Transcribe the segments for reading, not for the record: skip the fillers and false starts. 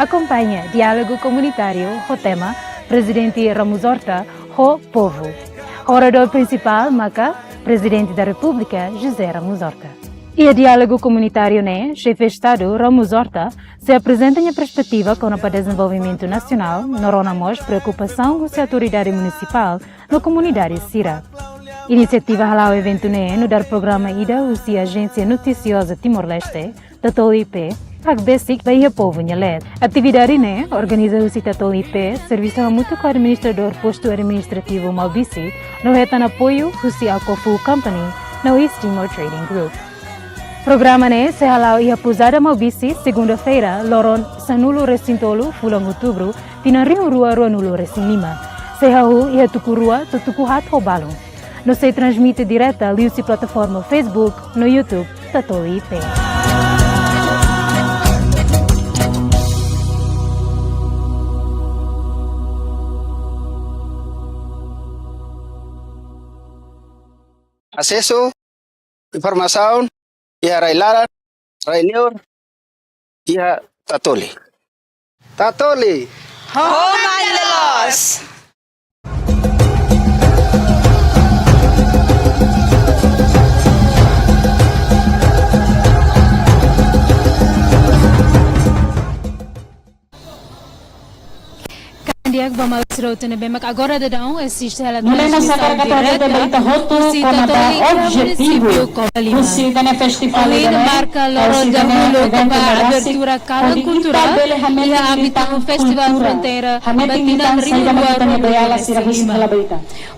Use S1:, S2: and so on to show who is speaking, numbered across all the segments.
S1: acompanha diálogo comunitário o tema Presidente Ramos Horta, o povo. O orador principal, Maca, Presidente da República, José Ramos Horta. E o diálogo comunitário, chefe de Estado, Ramos Horta, se apresenta em perspectiva com o desenvolvimento nacional, normas, preocupação com a autoridade municipal na comunidade Sira. Iniciativa halal evento no dar programa ida usi agência noticiosa Timor-Leste, Tatol IP, Fak Basic Bahia Povo Nhalet. Atividade organiza usi Tatol IP, serviço mútuo com administrador posto administrativo Malbisi, no retan apoio usi Alcofu Company, no East Timor Trading Group. Programa se halal ia pusada Malbisi, segunda-feira, Loron Sanulo Recintolo, Fulang Outubro, tina Rio Rua Nulo Recin Lima. Se hau ia tuku rua, tuku hat Balong. No se transmite direta liusi plataforma Facebook, no YouTube, Tatol IP.
S2: Acesso, informação, ia Railara, Rainior, ia Tatoli. Tatoli!
S3: Homandelos!
S1: Dia vamos na bemak agora dadão assiste ela
S4: Mulai masyarakat terhadap berita hotu komata objetivo khusus dan festival
S1: ini marca Loron dahulu kepada abertura kala cultural ia habitat festival fronteira batinan rio luar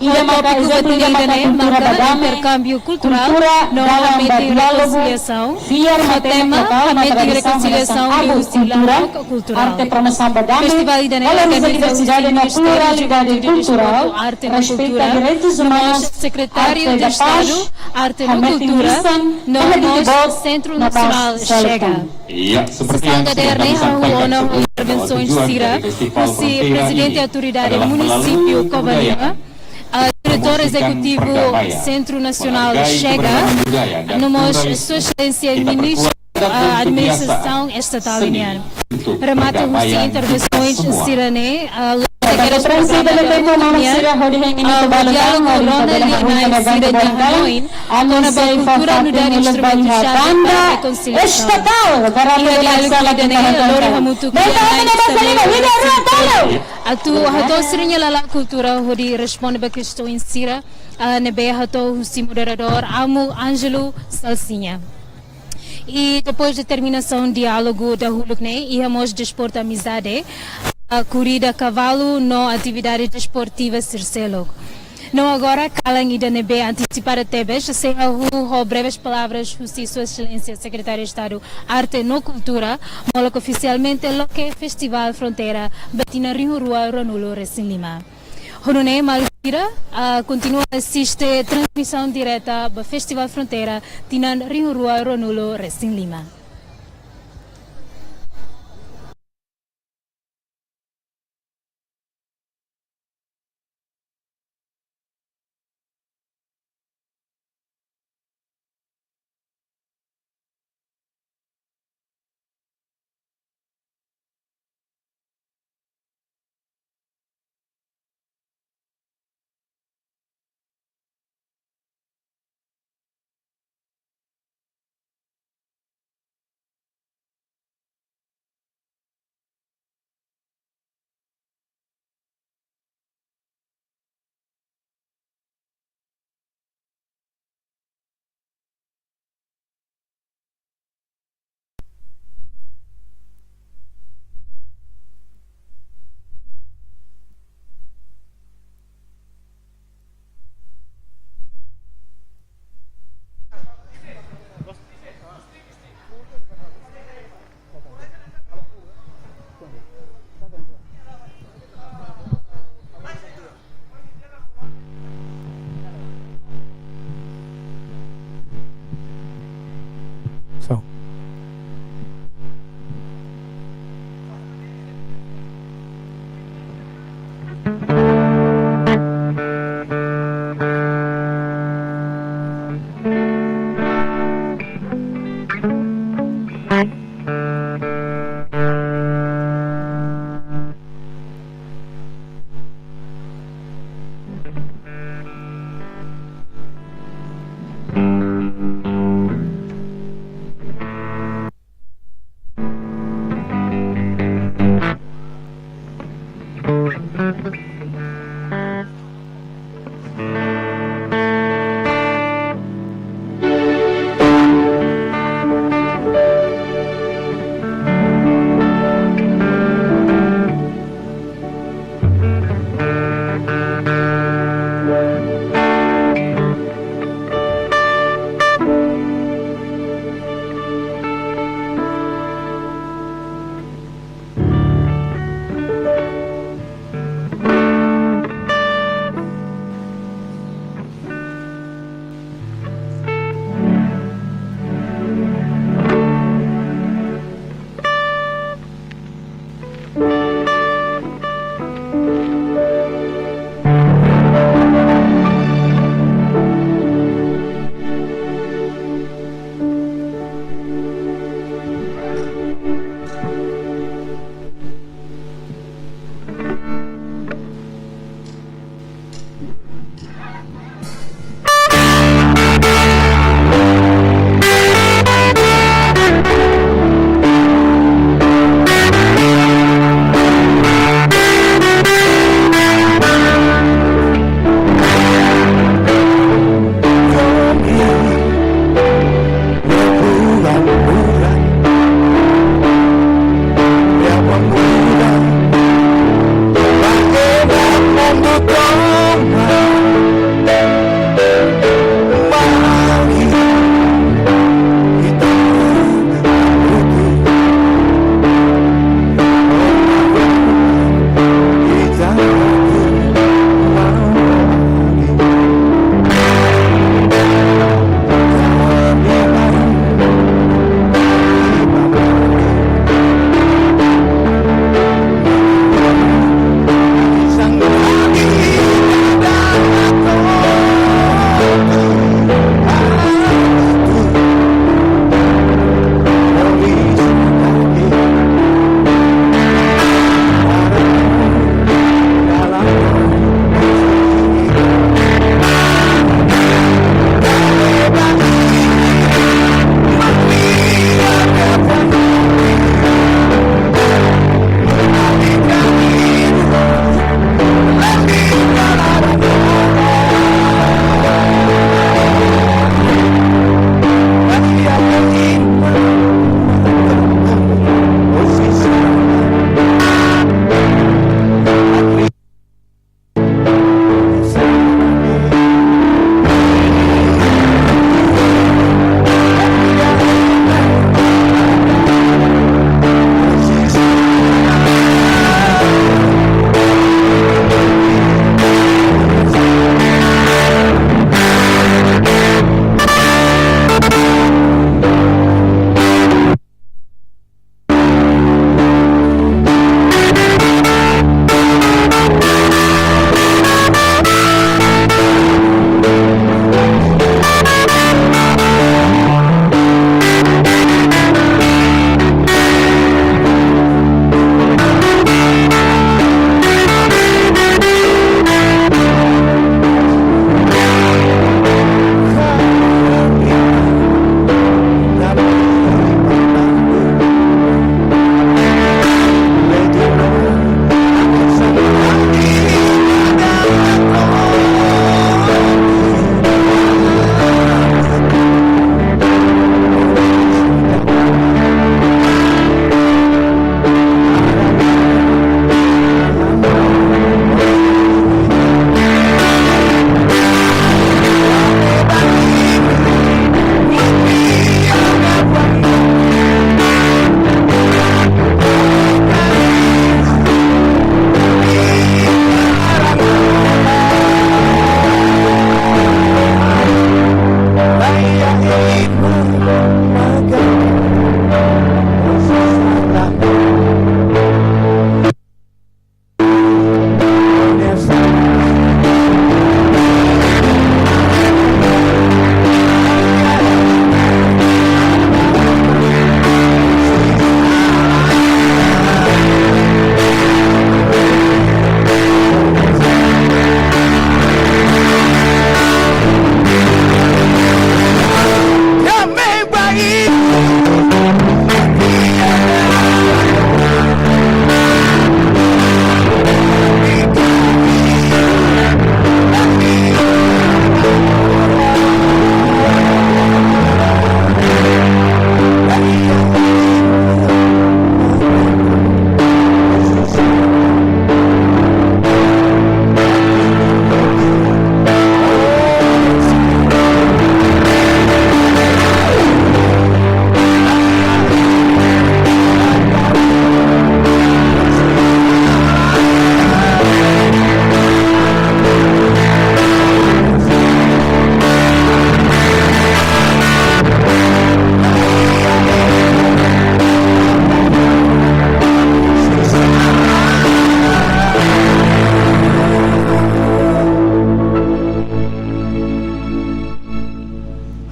S1: ia maka betul marca intercâmbio cultural no hameti reconciliação o tema hameti reconciliação e o silang cultural festival ini pluralidade cultural, respeita direitos humanos, secretário de Estado, Arte e Cultura, no Centro Nacional Chega. Sanga derneha intervenções Sira, o presidente da autoridade município Covalima, diretor executivo Centro Nacional Chega, nomos Sua Excelência Ministro da Administração Estatal Indiana. Remata os intervenções Sirane,
S4: Presiden ekonomi sira hodi hengin itu balagang hodi pada sira dihain anu kultura dari instrumen tanda estatal garame laksana
S1: atu hato sirinya lala kultura hodi responde ba questões sira nebe hato husi moderador Amu Angelo Salsinha. E depois da terminação do diálogo da Huluk, íamos desporto amizade, a corrida a cavalo no atividade desportiva Circelo. Não agora, calang ida nebe antecipada tebes, sem a breves palavras, Sua Excelência Secretário de Estado, Arte e Cultura, moloca oficialmente lo que Festival Fronteira, Batina Rio Rua Ronulo Recin Lima. Honone Malvira continua a assistir transmissão direta do Festival Fronteira, Tinan Rio Rua Ronulo Recin Lima.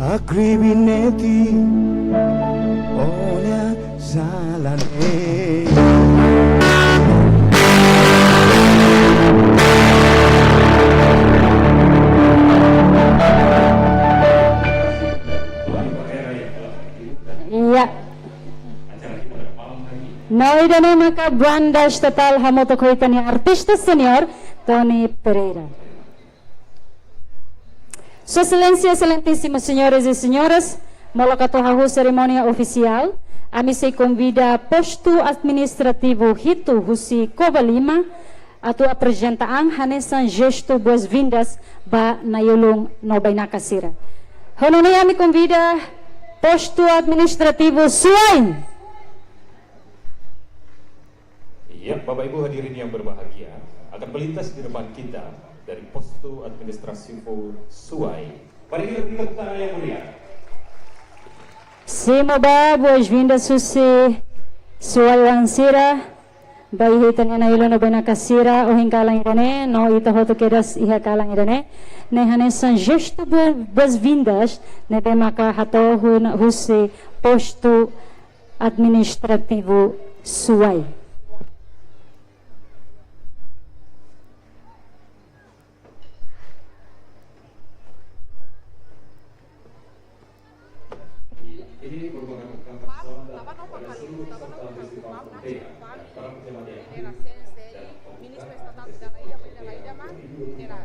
S3: acribinetti ogni salane.
S4: Iya. Naidane maka banda estatal hamoto koitani artista senior Tony Pereira. Sua Excelência, excelentíssimos senhores e senhoras, molokatohahu cerimônia oficial, a mim se convida posto administrativo Hito Husi Kovalima a tua apresentaan hanesan gesto boas-vindas ba Nayulong Nobay Nakasira. Hononaya me convida posto administrativo Suain.
S5: Ya, Bapak Ibu hadirin yang berbahagia, akan melintas di depan kita dari posto administrasi Suai. Mari kita beri tepuk tangan yang mulia.
S4: Simo ba boas-vindas Susi Suai Wansira, bayi hitan na ilo no Nakasira o hingkalang irane, no ito hoto kedas iha kalang irane, ne hanesan gesto boas-vindas, ne be maka hatohu na husi posto administrativo Suai.
S5: Ini merupakan ungkapan selamat pada seluruh peserta festival Merdeka dan para pejabat yang hadir dan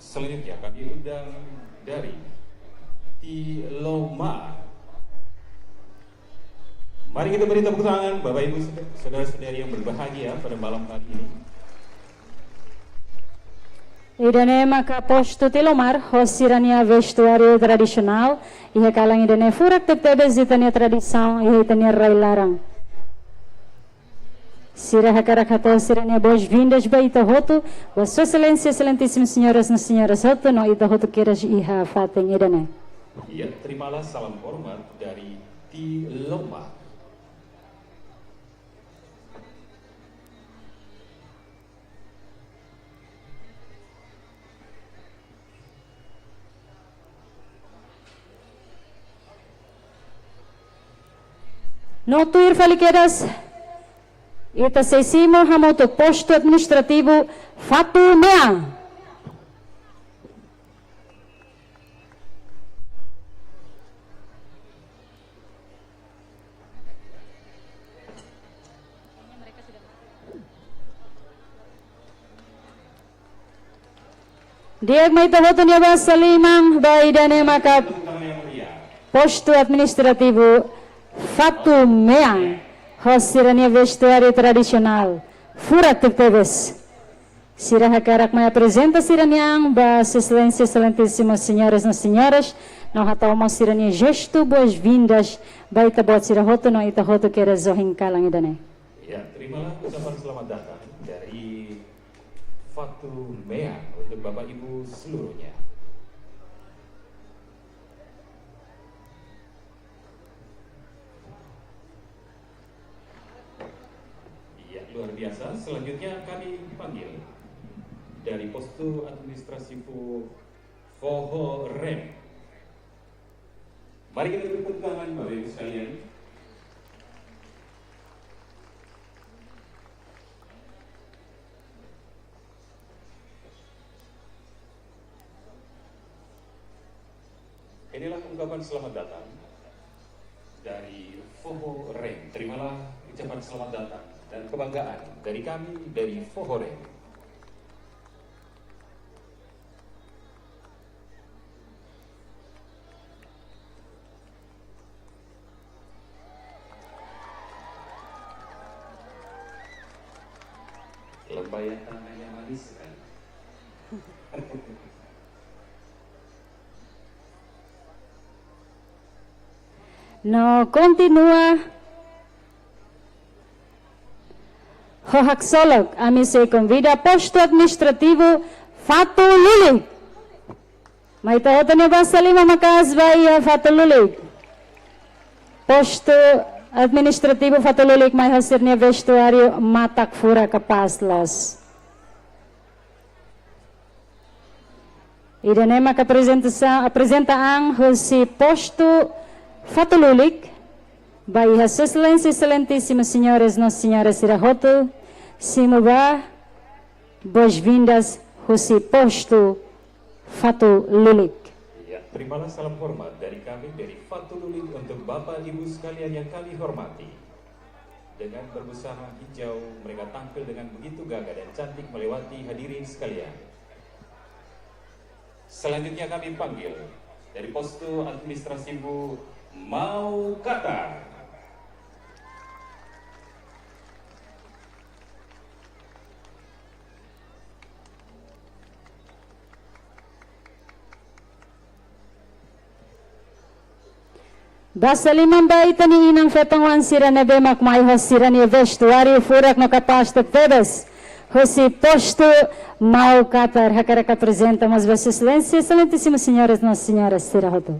S5: selanjutnya kami undang dari Tiloma. Mari kita beri tepuk tangan Bapak Ibu saudara-saudari yang berbahagia pada malam hari ini.
S4: Idane maka posto Tilomar hosirania vestuário tradicional e kalang idane furak tebe zitania tradição e itania rai larang. Sira hakarak hato sirania boas-vindas ba ita hoto, wa sua excelência excelentíssimas senhoras e senhores hoto no ita hoto kiras iha fateng idane.
S5: Ya, terimalah salam hormat dari Tiloma.
S4: No tuir faliqueiras, ita seisimo hamoto posto administrativo Fatu Mea. Dia may tahoto niya ba sa limang baidane maka posto administrativo Fatu Mea, hosirania vestuário tradicional, furak teves. Sira hakarak may apresenta siraniang ba excelência excelentíssimas senhoras e senhores, no hatawmo sirania gesto boas-vindas, ba itabot sira hoto no ita hoto kera zohing kalang idane.
S5: Ya, terimalah ucapan selamat datang dari Fatu Mea untuk Bapak Ibu seluruhnya. Luar biasa. Selanjutnya kami panggil dari posto administrasi Foho Rem. Mari kita tepuk tangan Bapak Ibu sekalian. Inilah ungkapan selamat datang dari Foho Rem. Terimalah ucapan selamat datang dan kebanggaan dari kami dari Fohore. Lembayan tangannya manis kan?
S4: No continua Hohaksolog, a mim se convida posto administrativo Fatu Lulig. May tahoto niya ba sa lima makas ba Fatu Lulig? Posto administrativo fatululik may hasirnya vestuário matak fura kapaslas. Idanema apresenta ang husi posto fatululik by His Excelentíssimos Senhores Nossa Senhora Sirahoto, simuba boas-vindas husi posto fatululik.
S5: Ya, terimalah salam hormat dari kami dari Fatululik untuk Bapak Ibu sekalian yang kami hormati. Dengan berbusana hijau, mereka tampil dengan begitu gagah dan cantik melewati hadirin sekalian. Selanjutnya kami panggil dari posto administrasibu Mau Qatar.
S4: Basta limang baita ni inang fetangwan sira na bemak maihos sira ni vestuário furak no kapasta todas. Husi posto Mau Qatar hakaraka apresenta mas Vossa Excelência, excelentíssimos senhores, Nossa Senhora Sirahoto.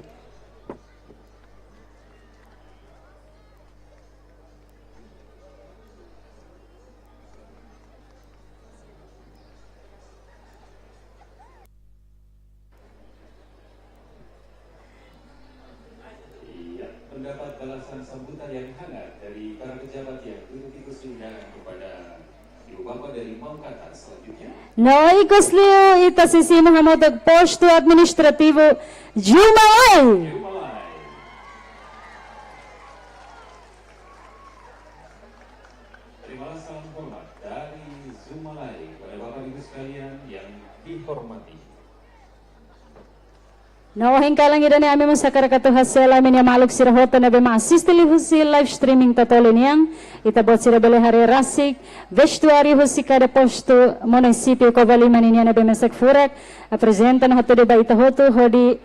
S5: Mendapat balasan sambutan yang hangat dari para pejabat yang duduk di kursi undangan kepada Ibu Bapak dari Mau Qatar. Selanjutnya
S4: Noi Koslio ita sisi Muhammad posto administrativo Jumalai.
S5: Jumalai. Terimalah salam hormat dari Zumalai kepada Bapak Ibu sekalian yang dihormati.
S4: Nawahin kalang ida ni ami masakara katu hasela min ya maluk sirahota na bema assistili husi live streaming tatolin yang ita bot sira bele hari rasik vestuário husi kada posto município Covalima niya na bema sak furak apresenta na hoto de baita hoto hodi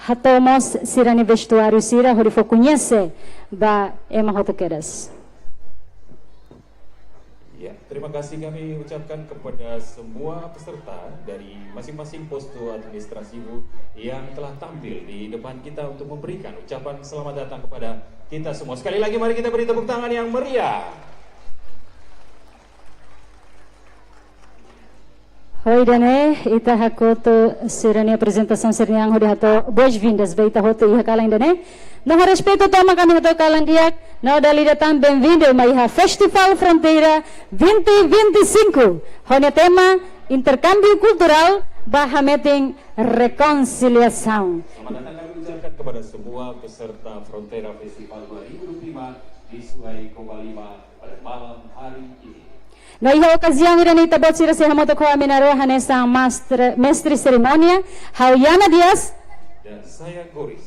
S4: hatomos sira ni vestuário sira hodi fo conhece ba ema hoto kedas.
S5: Ya, terima kasih kami ucapkan kepada semua peserta dari masing-masing posto administrasi yang telah tampil di depan kita untuk memberikan ucapan selamat datang kepada kita semua. Sekali lagi mari kita beri tepuk tangan yang meriah.
S4: Hoi dane ita hakoto sirani apresentação sirniang hodi hato boas-vindas beita hoto iha kalang dane. No respeito toma kami hato kalang diak. No dali datang bem-vindo maiha Festival Fronteira 2025. Hone tema intercâmbio cultural bahameting reconciliação.
S5: Selamat datang kami ucapkan kepada semua peserta Frontera Festival 2025 di Suai Covalima pada malam hari ini.
S4: No iha ocasião irani tabot sira se hamoto ko aminaro hanesa mestre cerimônia Hauyana Dias
S5: Dan saya Goris.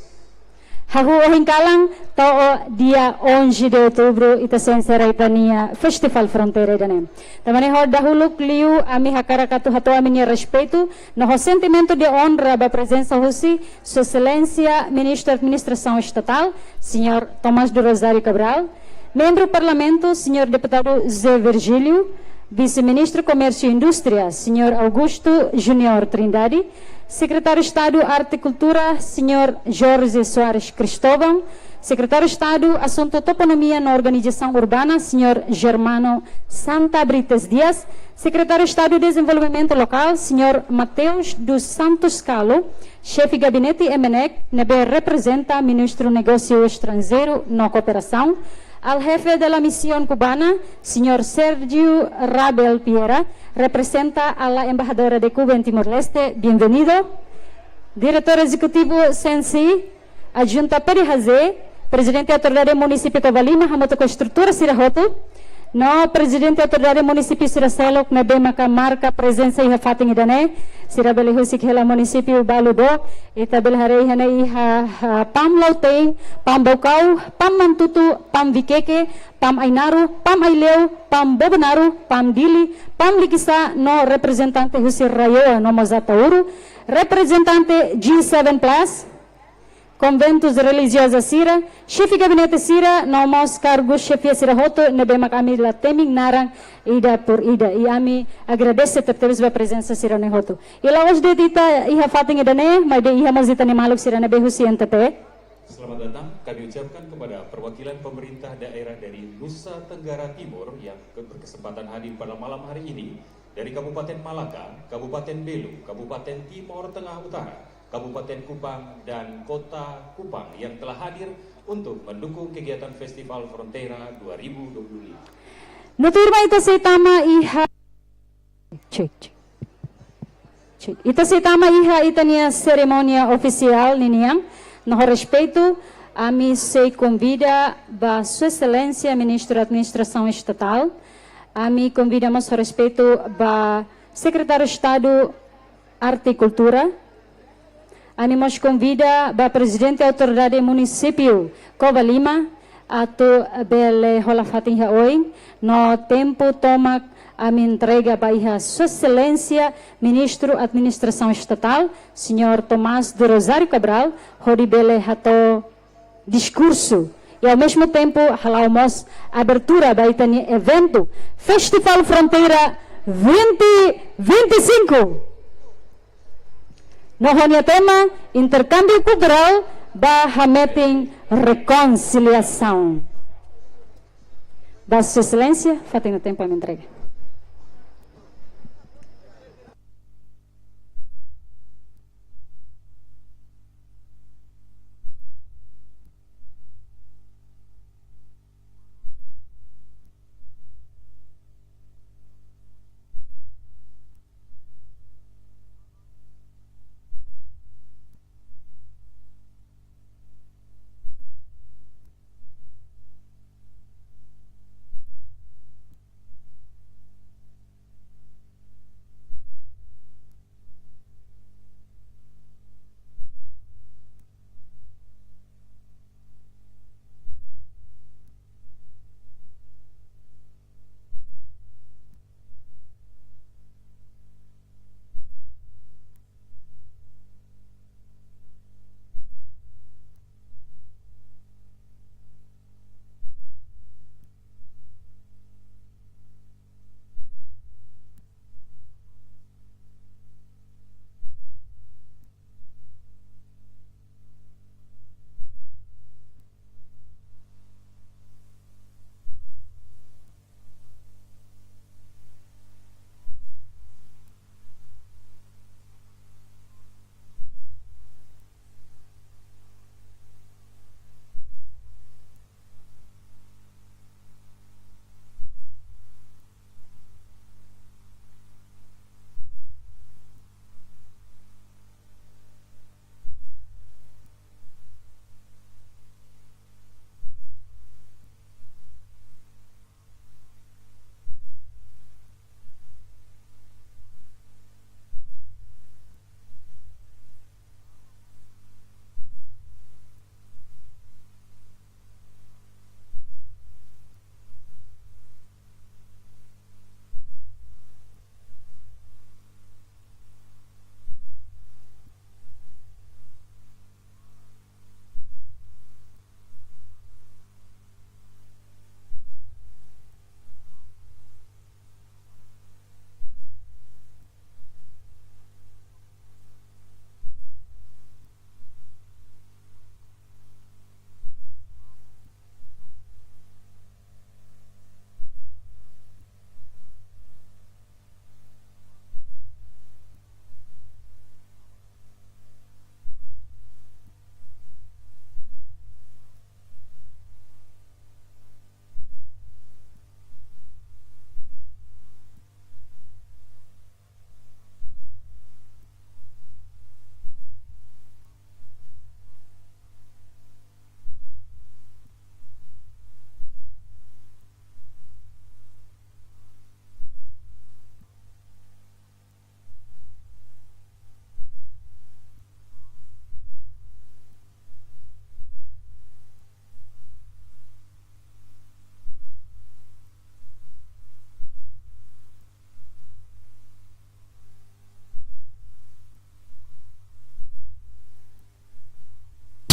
S4: Hahuohin kalang tao dia 11 de outubro ita sensera itania Festival Fronteira idane. Tamane ho dahulu liu ami hakarakatu hato ami respeito no sentimento de honra ba presença husi Sua Excelência Ministro da Administração Estatal, Senhor Tomás do Rosário Cabral, membro do Parlamento, Senhor Deputado Zé Virgílio, Vice-Ministro Comércio e Indústria, Senhor Augusto Júnior Trindade, Secretário de Estado Arte e Cultura, Senhor Jorge Soares Cristóvão, Secretário de Estado Assunto Toponomia na Organização Urbana, Senhor Germano Santa Brites Dias, Secretário de Estado de Desenvolvimento Local, Senhor Mateus dos Santos Calo, Chefe de Gabinete MNEC, nebe representa Ministro do Negócio Estrangeiro na Cooperação, al jefe de la misión cubana, señor Sergio Rabel Piera, representa a la embajadora de Cuba en Timor-Leste, bienvenido. Director Ejecutivo Sensi, adjunta Perihaze, Presidente Autoridade Município Covalima, Hamoto Estrutura Sirahoto, no Presidente Autoridade Município Siraselok, na Bemaka marca presença e fating idane, Sirabeli Husik Hela Município Baludo, Itabel Harei Hanei Pam Lauteng, Pam Bocau, Pam Mantutu, Pam Vikeke, Pam Ainaru, Pam Aileu, Pam Bobenaru, Pam Dili, Pam Likisa, no representante Husir Rayo, no Mozatauru, representante G7 Plus, Conventos Religiosos Sira, Chefe de Gabinete Sira, nomos cargos chefe Sirahoto, nebema kami la teming narang ida por ida. E ami agradece tertebis ba presença Sira Nehoto. E lawas de dita iha fating idane, may de iha mazita ni maluk Sira nebehu sientete.
S5: Selamat datang kami ucapkan kepada perwakilan pemerintah daerah dari Nusa Tenggara Timur yang berkesempatan hadir pada malam hari ini dari Kabupaten Malaka, Kabupaten Belu, Kabupaten Timur Tengah Utara, Kabupaten Kupang, dan Kota Kupang yang telah hadir untuk mendukung kegiatan Festival Frontera 2025.
S4: Nuturma ita sa tama iha. Check. Ita sa tama iha ita niya seremonia oficial niniyang. No respeito, a mim se convida a Sua Excelência, Ministro da Administração Estatal, a mim convidamos a respeito a Secretário de Estado Arte e Cultura, a mim nos convida a Presidente da Autoridade Município Cova Lima, a tu bele holafatin hoje, no tempo toma a minha entrega para Sua Excelência, Ministro da Administração Estatal, Senhor Tomás de Rosário Cabral, Rodibele Hato discurso. E ao mesmo tempo, halamos abertura para este evento, Festival Fronteira 2025. No tema, intercâmbio cultural, barra meeting reconciliação. Sua Excelência, fatem o tempo a minha entrega.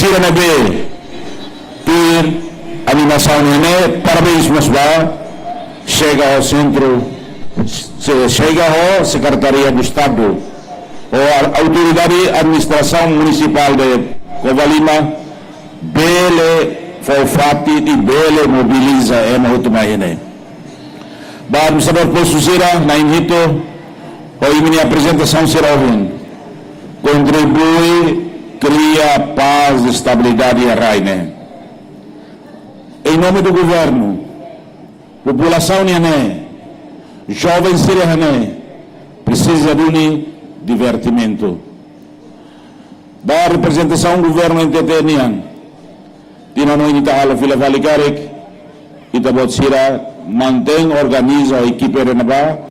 S6: Sira Pir animação ini parabéns mas ba chega ao centro, chega ao Secretaria do Estado ou a Autoridade Administração Municipal de Cova Lima Bele Fofati di Bele mobiliza ema utumahine. Baru sabar posto sira na inhito o imini apresentação será ouvindo. Contribui, cria paz e estabilidade em Raine. Em nome do governo, população Niané, jovens Siriané, precisa de divertimento. Da representação do governo em Tetenian, tinamo ini taala fila valikarek, kita buat sira mantém, organiza a equipe renova.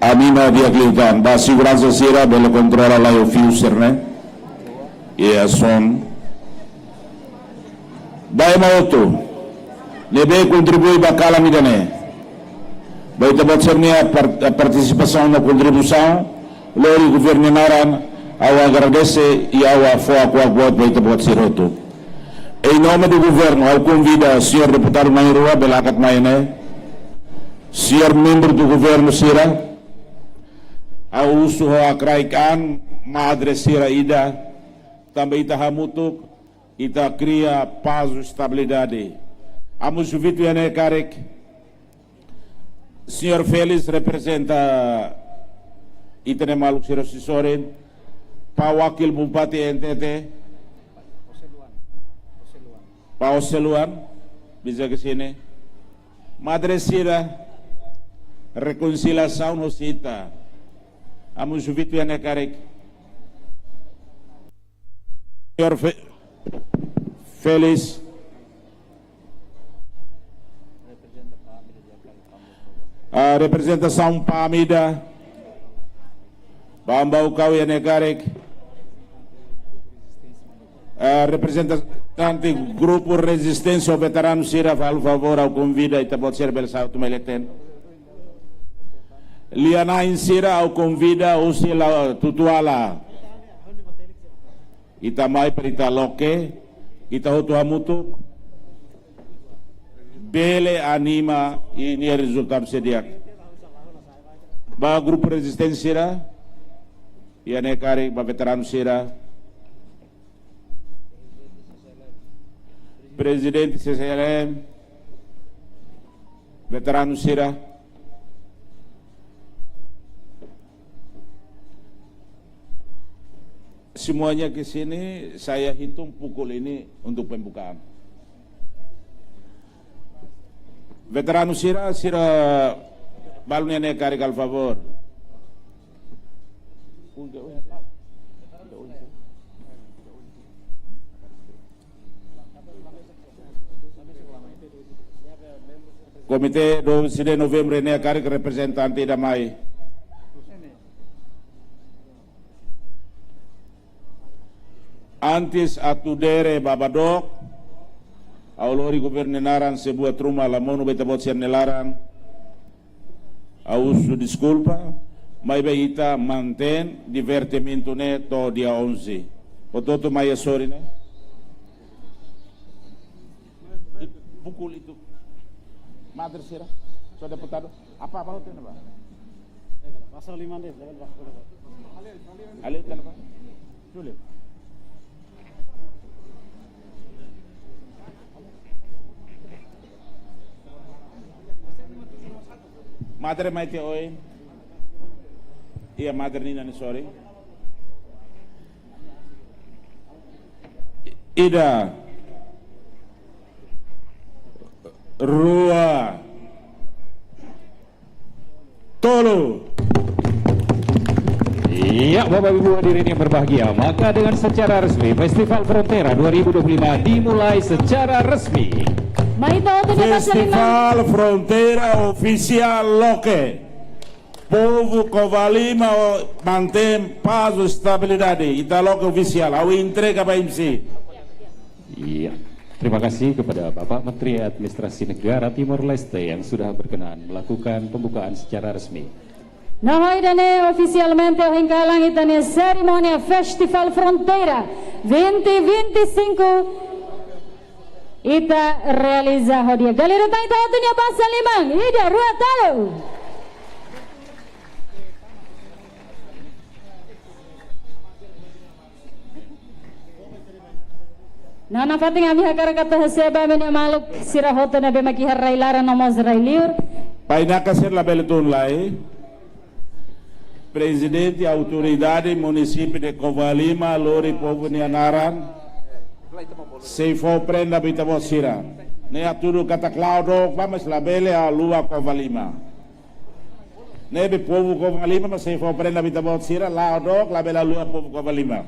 S6: A mina dia kliutan, ba segurança sira bela controla lá o fuser, né? E a som. Dai mauto, nebe contribui bakala midane. Ba ita buat sernia a participação na contribuição, lori governaran, ao agradece e ao afoa com a ba ita buat siroto. Em nome do governo, ao convida o senhor deputado Mairua, belakat maine, senhor membro do governo sira, ao uso ho akraikan, madre sira ida, também ita hamutuk, ita cria paz e estabilidade. Amos vitu yane karek, senhor Félix representa ita ne maluk sira sisoren, pa wakil bupati NTT, Pak Oseluan bisa ke sini. Madre sira rekonsiliação hosita. Amos vitu yang karek. Senhor Félix a representação Pamida Bambau kau yang karek. Representante Grupo Resistência ao Veterano Sira, falo favor ao convida e pode ser belsa automeleten. Liana Insira ao convida o sila tutuala. Ita mai perita loke, ita hotu hamutuk. Bele anima ini resultado sediak. Ba Grupo Resistência Sira, iane kari ba Veterano Sira. Presidente CCLM, Veterano Sira, semuanya ke sini saya hitung pukul ini untuk pembukaan. Veterano Sira, balunnya nekari al favor. Komite 12 de novembro ini akan representante damai. Antes atudere babadok, aulori governaran sebuah rumah lamono beta bot nelaran. Ausu desculpa, mas beita mantém divertimento ne to dia 11. Ototo mai sorry ne. Pukul itu. Madre Sira, so deputado, apa hotel apa? Pasal 5 deh, alih kenapa? Sulit. Madre Maite oi, iya Madre Nina ni sorry. Ida. Rua Tolo.
S5: Iya, Bapak Ibu hadirin yang berbahagia, maka dengan secara resmi Festival Frontera 2025 dimulai secara resmi.
S6: Festival Frontera Oficial Loke. Povo Covalima mantém paz e estabilidade. Ita Loke Oficial, au entrega para MC.
S5: Iya. Terima kasih kepada Bapak Menteri Administrasi Negara Timor Leste yang sudah berkenan melakukan pembukaan secara resmi.
S4: Nama idane oficialmente o hinggalang idane cerimônia Festival Fronteira 2025 ita realiza hodia. Galera tá então dunia bangsa limang. Ida rua talo. Nana fating ami hakara kata haseba men maluk sirahoto na be makihar railara nomos railiur.
S6: Painaka ser labeletun lai, Presidente e autoridade município de Covalima, Lori Povo Nianaran, se for prenda bita bosira. Ne aturu kata Claudio, vamos labele a lua Covalima. Ne be Povo Covalima, mas se for prenda bita bosira, Claudio, labele a lua Povo Covalima.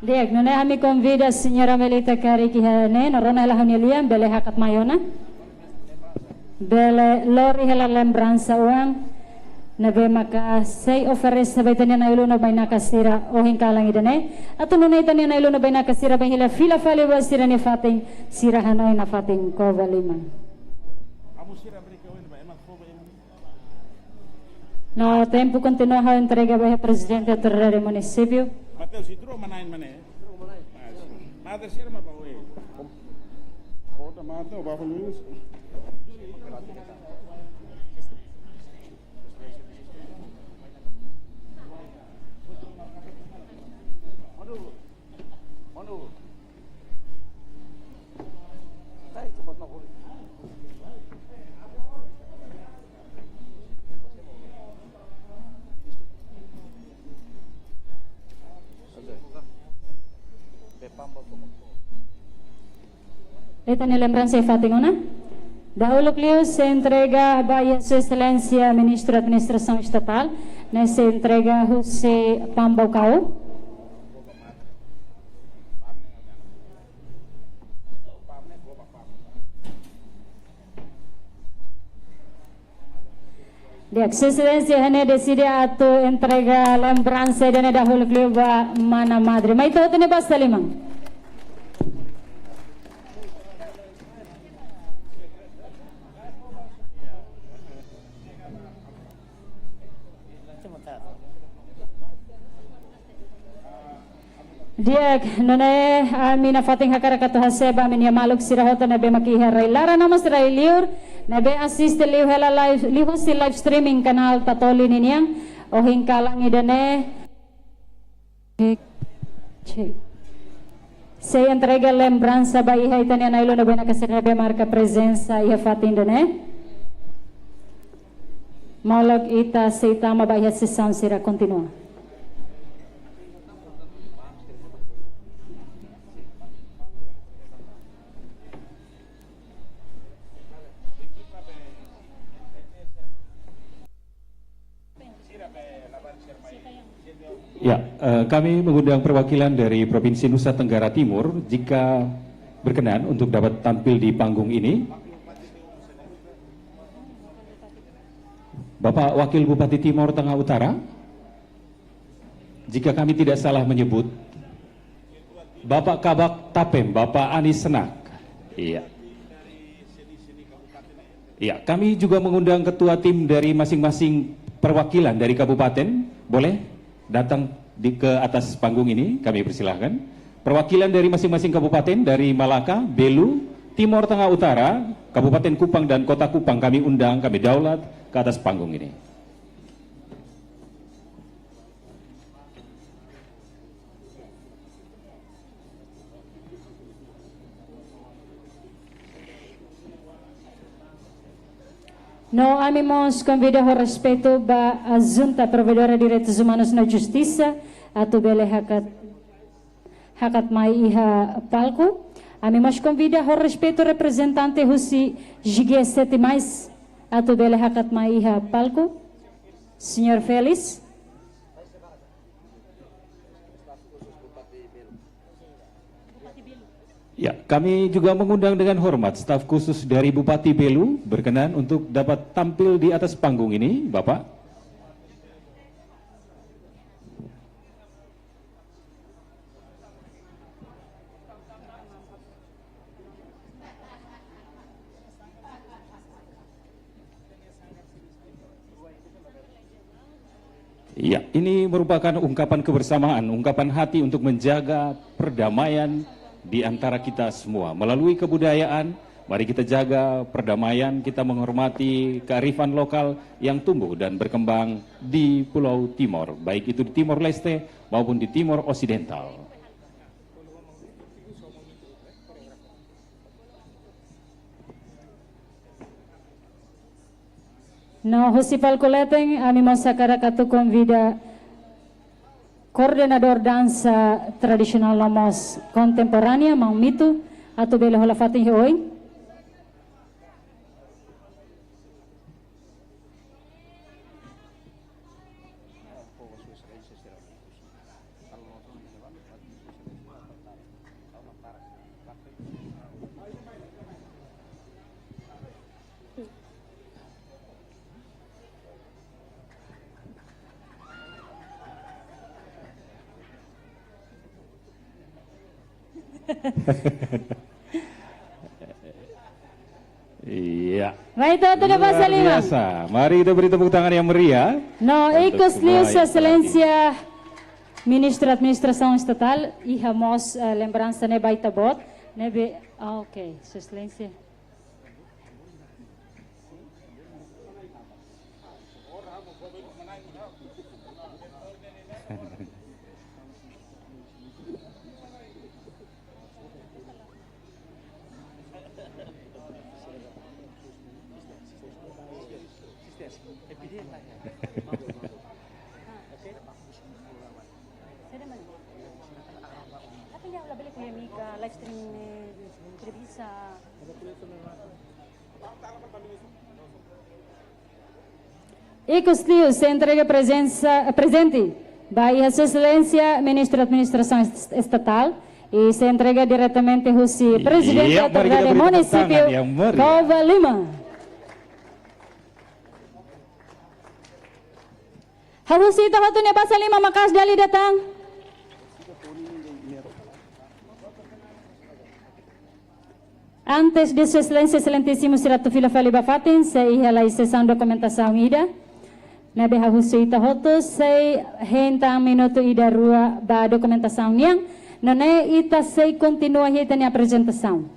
S4: Dek, nune kami convida Señora Melita Kari kihane, norona hela hanilian, bele hakat mayona. Bele lori hela lembranza uang, nabe maka say oferes na baitanya na ilu na bay nakasira o hingkalang idane. At nunay tanya na ilu na bay nakasira bay hila fila faliwa sira ni fating sira hanoy na fating Covalima. No tempo continua a entrega bay presidente del municipio.
S6: Mateo, si true manain mane. Mother sir mabawi. Oh, Mateo, bago Luis.
S4: Esta ni lembranza de Fatingona. Dahulu Clio se entrega a Sua Excelência Ministro da Administração Estatal, se entrega José Pambocao. Dia Sua Excelência hanya decide atau entrega lembranza dan dahulu Clio ba mana madre. Mai tahu tu ni basta limang. Dia nune amina fating hakara katu haseba min ya maluk sirahota na be makihar lara namas railiur na be assist liu hela live live streaming kanal tatoli ninyang o hingkalang idane se entrega lembranza ba iha itanya na ilo na be nakasira be marka presensa iha fating dane maluk ita se itama ba iha sisam sira continua.
S5: Ya, kami mengundang perwakilan dari Provinsi Nusa Tenggara Timur jika berkenan untuk dapat tampil di panggung ini. Bapak Wakil Bupati Timor Tengah Utara, jika kami tidak salah menyebut, Bapak Kabak Tapem, Bapak Anis Senak. Iya. Iya, kami juga mengundang ketua tim dari masing-masing perwakilan dari kabupaten, boleh datang ke atas panggung ini, kami persilahkan. Perwakilan dari masing-masing kabupaten, dari Malaka, Belu, Timor Tengah Utara, Kabupaten Kupang dan Kota Kupang kami undang, kami daulat ke atas panggung ini.
S4: No amimos convida ho respeito ba a Junta Provedora de Direitos Humanos na Justiça atau bele hakat mai iha palco. Amimos convida ho respeito representante Husi G7 mais atau bele hakat mai iha palco. Senhor Félix.
S5: Ya, kami juga mengundang dengan hormat staf khusus dari Bupati Belu berkenan untuk dapat tampil di atas panggung ini, Bapak. Ya, ini merupakan ungkapan kebersamaan, ungkapan hati untuk menjaga perdamaian di antara kita semua. Melalui kebudayaan, mari kita jaga perdamaian, kita menghormati kearifan lokal yang tumbuh dan berkembang di Pulau Timor, baik itu di Timor Leste maupun di Timor Osidental.
S4: No, Husipal Kuleteng, ami mau sakara katu convida koordinador dansa tradisional lomos kontemporánea, Mang Mitu, atau bela hola fatin hoy.
S7: Iya.
S4: Baik, itu ada bahasa
S7: Luar
S4: lima.
S7: biasa. Mari kita beri tepuk tangan yang meriah.
S4: No,
S7: Untuk
S4: Ecos Lius
S7: semua yang
S4: Excelência Ministro da Administração Estatal, e Ramos lembrança ne baita bot, ne be, ok, Sua Excelência. Live stream entrevista. Ecos Lius se entrega presente by Sua Excelência Ministro da Administração Estatal e se entrega diretamente ao Presidente
S7: Iya, mari kita
S4: do
S7: beri tepuk
S4: município
S7: tangan yang meriah.
S4: Cova Lima. Hawusita hatunya bahasa lima makas dali datang. Antes de Sua Excelência Excelentíssimo Siratu Fila Fali Bafatin, saya ihalai sessão documentação ida. Nabe hawusita hotu, saya hentang minuto ida rua ba documentação niang. Nane ita saya continua hita ni apresentação.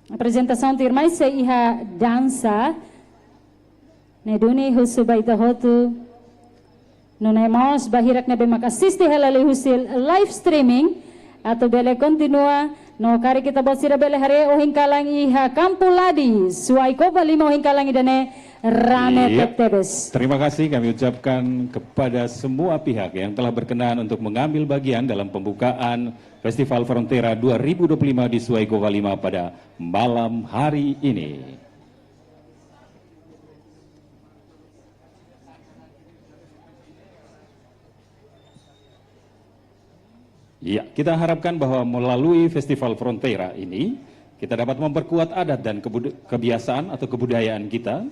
S4: Apresentação tirmai saya iha dansa. Neduni husu ba ita hotu. Nunay maos bahirak na makasisti halali husil live streaming atau bele continua no kari kita buat sira bele hari o hingkalang iha Kampuladi suai Cova Lima o hingkalang idane rame
S7: Iya.
S4: tebes.
S7: Terima kasih kami ucapkan kepada semua pihak yang telah berkenan untuk mengambil bagian dalam pembukaan Festival Frontera 2025 di Suai Cova Lima pada malam hari ini. Ya, kita harapkan bahwa melalui Festival Frontera ini kita dapat memperkuat adat dan kebiasaan atau kebudayaan kita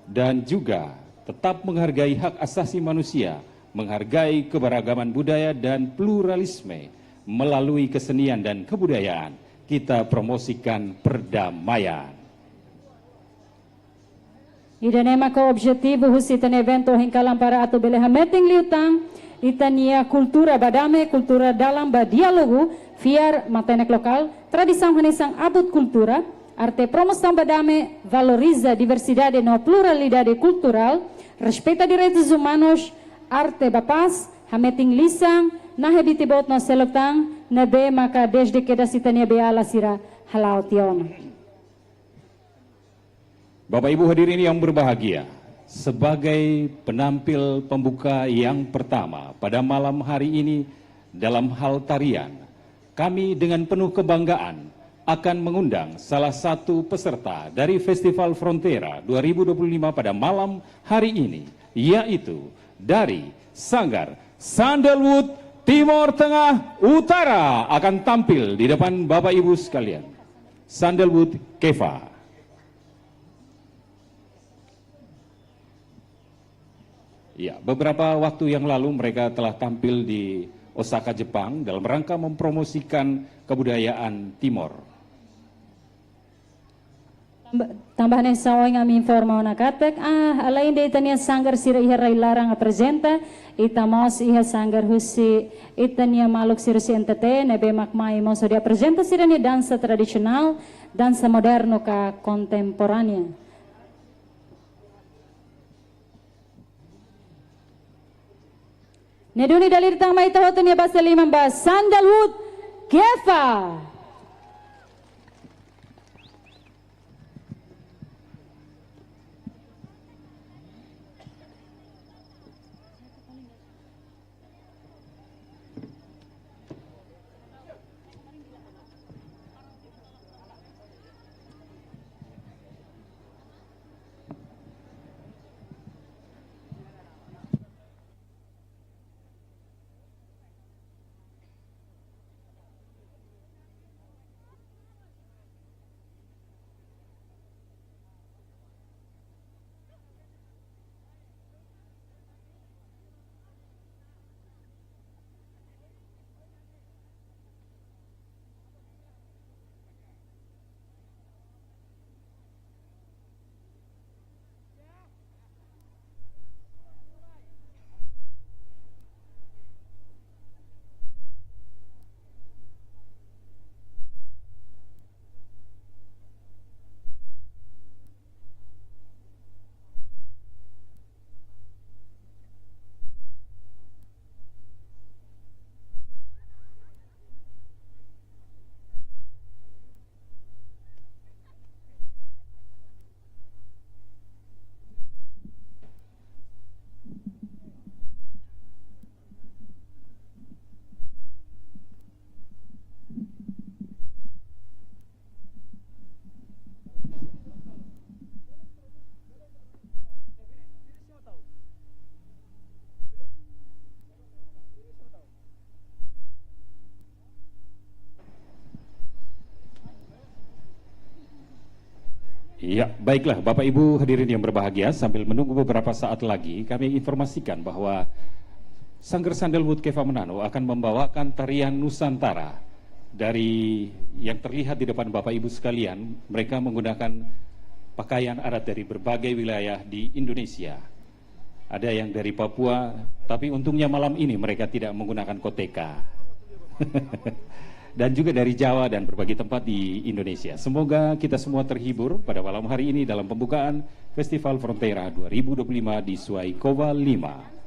S7: dan juga tetap menghargai hak asasi manusia, menghargai keberagaman budaya dan pluralisme melalui kesenian dan kebudayaan. Kita promosikan perdamaian.
S4: Idanema ko objetivo husitan evento hingkalang para ato bele hameting liutang itania kultura badame, kultura dalam badialogu, fiar matenek lokal, tradição hanesang abut kultura, arte promoção badame, valoriza diversidade no pluralidade cultural, respeita direitos humanos, arte bapaz, hameting lisang, na hebitibot no selotang, nebe maka desde que da sitania beala sira halau tion.
S7: Bapak Ibu hadirin yang berbahagia, sebagai penampil pembuka yang pertama pada malam hari ini dalam hal tarian, kami dengan penuh kebanggaan akan mengundang salah satu peserta dari Festival Frontera 2025 pada malam hari ini, yaitu dari Sanggar Sandalwood Timur Tengah Utara akan tampil di depan Bapak Ibu sekalian. Sandalwood Keva. Ya, beberapa waktu yang lalu mereka telah tampil di Osaka, Jepang dalam rangka mempromosikan kebudayaan Timor.
S4: Tambahan sa oing ami informa na katek alain de itania sanggar sira iha ray larang apresenta itamos iha sanggar husi itania maluk sira si NTT nebe makmai mo so dia apresenta sira ni dansa tradisional, dansa moderno ka kontemporánea. Neduni dalir tang mai tahoto ni bahasa liman ba Sandalwood Keva.
S7: Ya, baiklah Bapak Ibu hadirin yang berbahagia, sambil menunggu beberapa saat lagi, kami informasikan bahwa Sanggar Sandalwood Keva Menano akan membawakan tarian Nusantara dari yang terlihat di depan Bapak Ibu sekalian. Mereka menggunakan pakaian adat dari berbagai wilayah di Indonesia. Ada yang dari Papua, tapi untungnya malam ini mereka tidak menggunakan koteka. Dan juga dari Jawa dan berbagai tempat di Indonesia. Semoga kita semua terhibur pada malam hari ini dalam pembukaan Festival Frontera 2025 di Swaikova 5.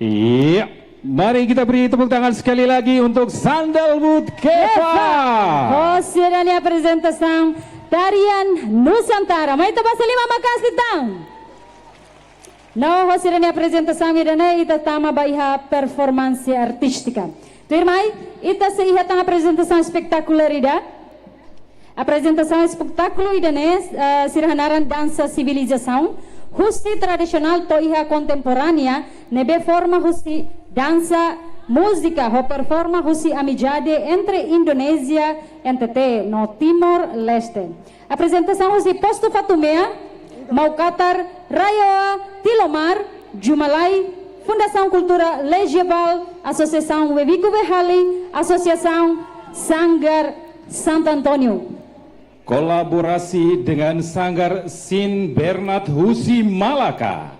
S7: Iya, mari kita beri tepuk tangan sekali lagi untuk Sandalwood Keva.
S4: Hosirani apresentação Tarian Nusantara. May ito ba sa lima magkasitang? No, hosirani apresentação idane ita tama ba iha performance artística. Tuirmai, ita sa iha tang apresentação espectacularidade. Apresentação espetáculo idane sirhanaran dança civilização. Husi tradisional to iha contemporânea nebe forma husi dança música ho performa husi amizade entre Indonésia NTT no Timor Leste. Apresentação husi posto Fatumea, Maukatar, Rayoa, Tilomar, Jumalai, Fundação Cultura Legiabal, Associação Weviku Behali, Associação Sanggar Santo Antônio.
S7: Kolaborasi dengan Sanggar Sin Bernat Husi Malaka,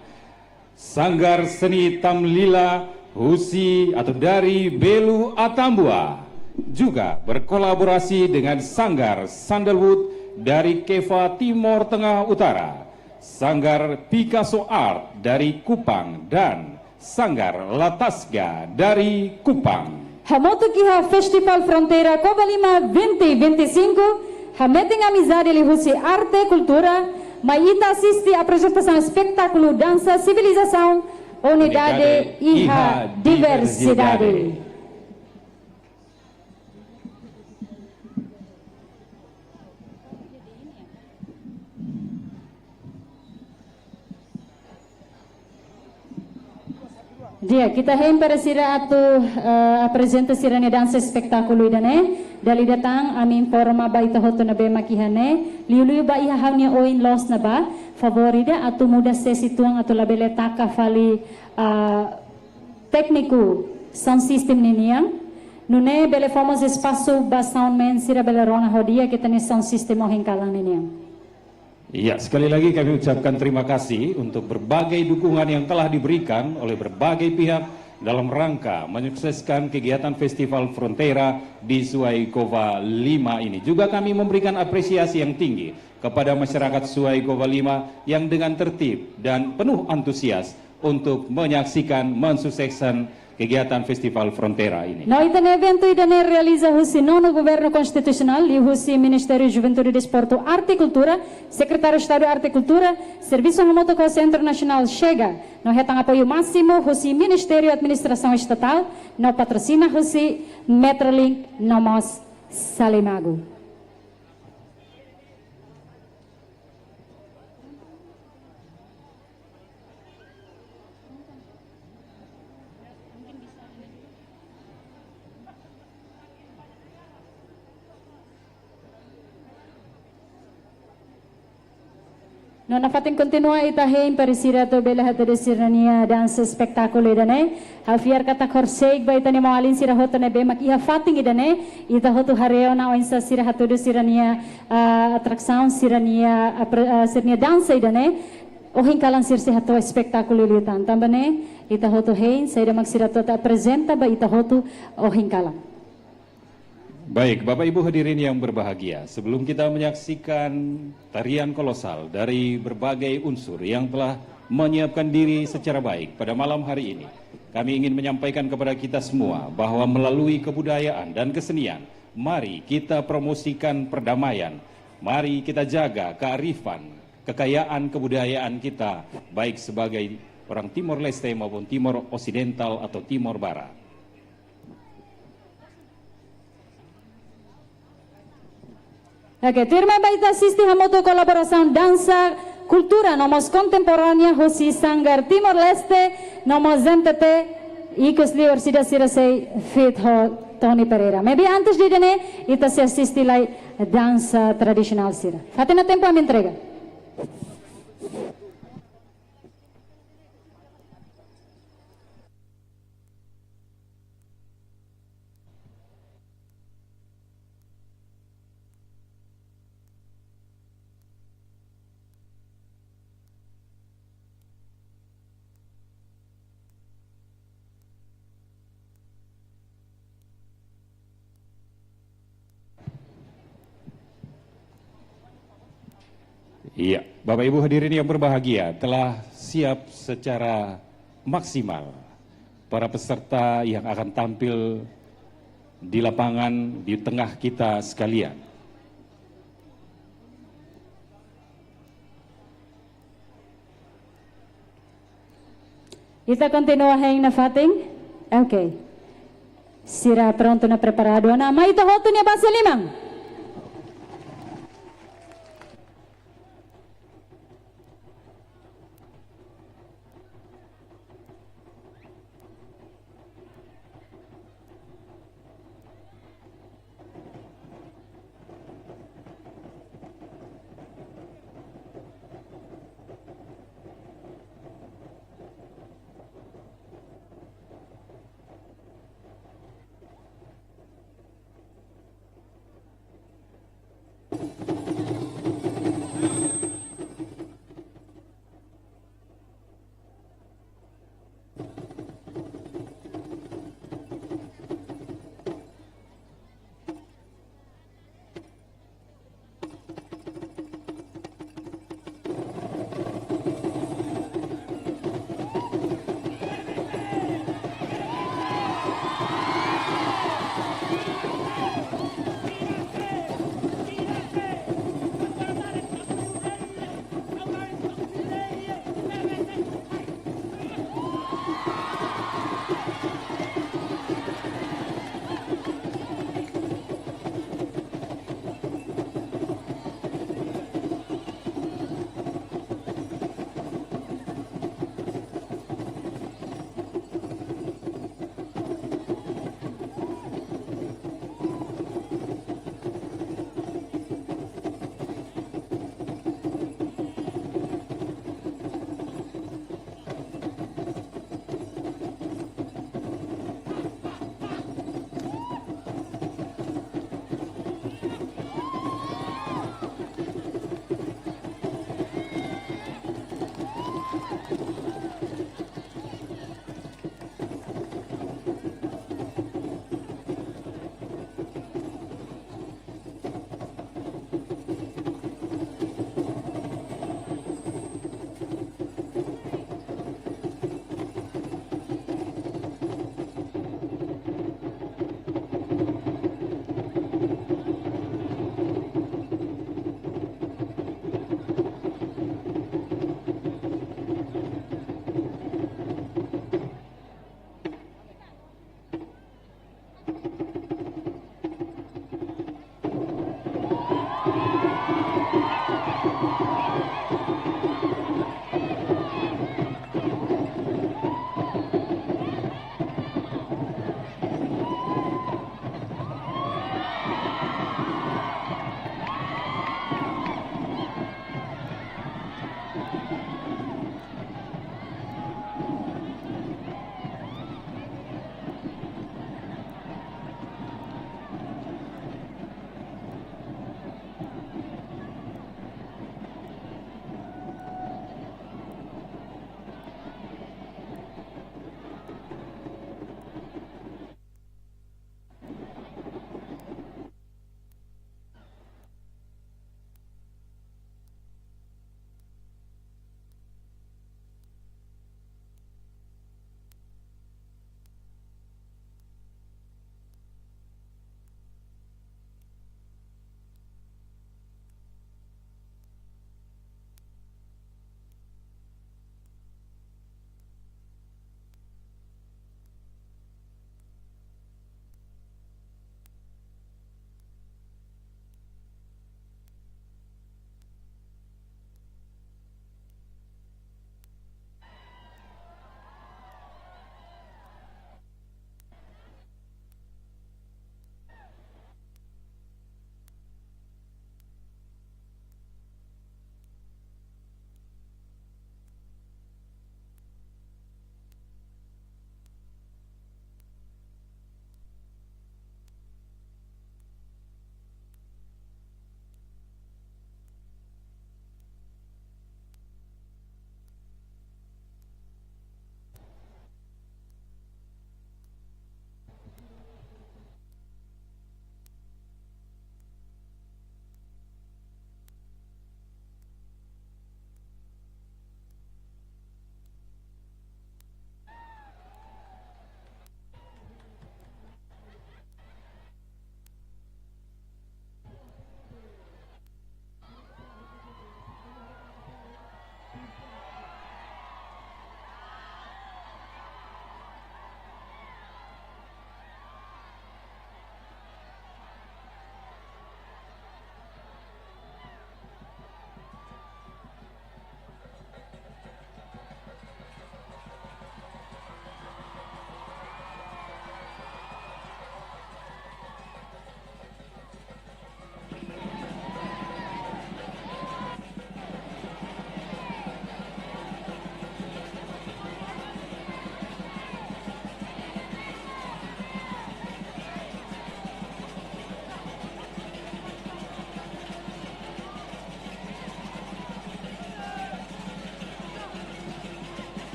S7: Sanggar Seni Tamlila Husi atau dari Belu Atambua, juga berkolaborasi dengan Sanggar Sandalwood dari Keva Timor Tengah Utara, Sanggar Picasso Art dari Kupang, dan Sanggar Latasga dari Kupang.
S4: Hamoto Kiha Festival Fronteira Covalima 2025 Hameting amizade li husi arte, cultura, maita assisti a apresentação espetáculo, dança, civilização, unidade e diversidade. Dia kita hem para sira atu apresenta sira ne dança espetáculo idane dali datang amin forma ba ita hoto na be makihane liulu ba iha hanya oin los na ba favorida atu muda se situang atu labele taka fali tekniku sound system niniang nune bele fomos espaço ba sound man sira bele rona hodia kita ne sound system ohin kalang niniang.
S7: Ya, sekali lagi kami ucapkan terima kasih untuk berbagai dukungan yang telah diberikan oleh berbagai pihak dalam rangka menyukseskan kegiatan Festival Fronteira di Suaikova 5 ini. Juga kami memberikan apresiasi yang tinggi kepada masyarakat Suaikova 5 yang dengan tertib dan penuh antusias untuk menyaksikan mensukseskan kegiatan Festival Fronteira ini.
S4: No itan evento idane realiza husi nono governo constitucional li husi Ministério Juventude Desporto Arte e Cultura, Secretário de Estado de Arte e Cultura, Serviço Remoto com Centro Nacional chega. No retang apoio máximo husi Ministério Administração Estatal, no patrocina husi Metrolink Nomos Salimago. No nafating continua itahin parisira to bela hata de sirania dansa spektakulo idane hafiar kata korseg ba itani mawalin sira hoto ne be makiha fating idane ita hoto hareo na oinsa sira hata de sirania atraksão sirania sirania dansa idane ohin kalang sirse hato spektakulo litan tambane ita hoto hein saida magsira to ta apresenta ba ita hoto ohin kalang.
S7: Baik, Bapak Ibu hadirin yang berbahagia, sebelum kita menyaksikan tarian kolosal dari berbagai unsur yang telah menyiapkan diri secara baik pada malam hari ini, kami ingin menyampaikan kepada kita semua bahwa melalui kebudayaan dan kesenian, mari kita promosikan perdamaian, mari kita jaga kearifan, kekayaan kebudayaan kita, baik sebagai orang Timor Leste maupun Timor Osidental atau Timor Barat.
S4: Oke, terima baita assisti hamoto colaboração dança cultura nomos contemporânea hosi Sanggar Timor Leste nomos NTT ikos lior sida sirasei fit ho Tony Pereira. Maybe antes de dene ita se assisti lai dança tradisional sira. Fatina tempo a me entrega.
S7: Iya, Bapak Ibu hadirin yang berbahagia, telah siap secara maksimal para peserta yang akan tampil di lapangan di tengah kita sekalian.
S4: Está continua na fating? Ok. Será pronto na preparado. Na maito hoto niya base limang.